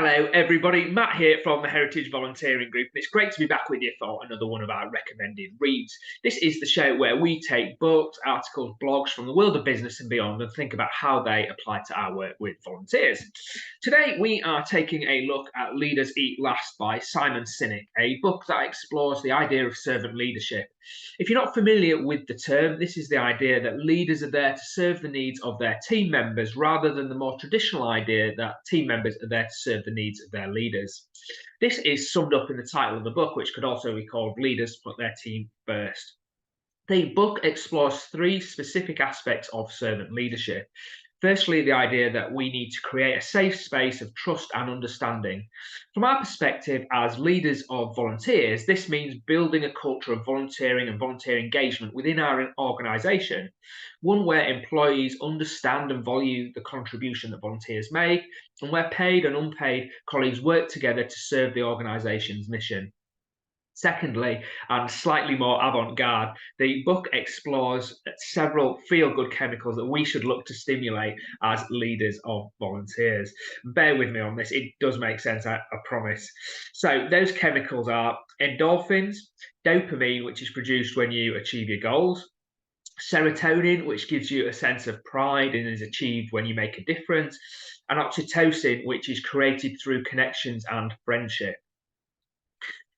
Hello, everybody. Matt here from the Heritage Volunteering Group, and it's great to be back with you for another one of our recommended reads. This is the show where we take books, articles, blogs from the world of business and beyond and think about how they apply to our work with volunteers. Today, we are taking a look at Leaders Eat Last by Simon Sinek, a book that explores the idea of servant leadership. If you're not familiar with the term, this is the idea that leaders are there to serve the needs of their team members rather than the more traditional idea that team members are there to serve the needs of their leaders. This is summed up in the title of the book, which could also be called Leaders Put Their Team First. The book explores three specific aspects of servant leadership. Firstly, the idea that we need to create a safe space of trust and understanding. From our perspective as leaders of volunteers, this means building a culture of volunteering and volunteer engagement within our organisation, one where employees understand and value the contribution that volunteers make, and where paid and unpaid colleagues work together to serve the organisation's mission. Secondly, and slightly more avant-garde, the book explores several feel-good chemicals that we should look to stimulate as leaders of volunteers. Bear with me on this, it does make sense, I promise. So those chemicals are endorphins, dopamine, which is produced when you achieve your goals, serotonin, which gives you a sense of pride and is achieved when you make a difference, and oxytocin, which is created through connections and friendship.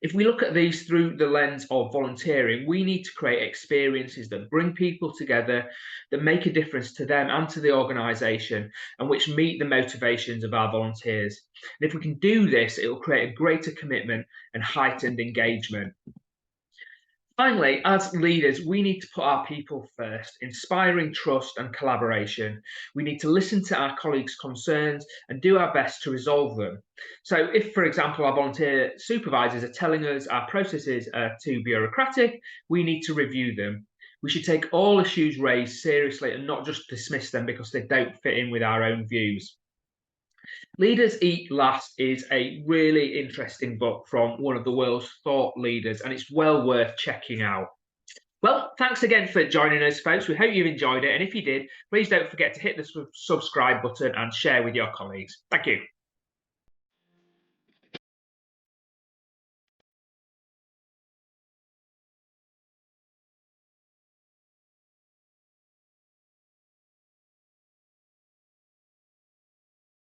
If we look at these through the lens of volunteering, we need to create experiences that bring people together, that make a difference to them and to the organisation, and which meet the motivations of our volunteers. And if we can do this, it will create a greater commitment and heightened engagement. Finally, as leaders, we need to put our people first, inspiring trust and collaboration. We need to listen to our colleagues' concerns and do our best to resolve them. So if, for example, our volunteer supervisors are telling us our processes are too bureaucratic, we need to review them. We should take all issues raised seriously and not just dismiss them because they don't fit in with our own views. Leaders Eat Last is a really interesting book from one of the world's thought leaders, and it's well worth checking out. Well, thanks again for joining us, folks. We hope you've enjoyed it. And if you did, please don't forget to hit the subscribe button and share with your colleagues. Thank you.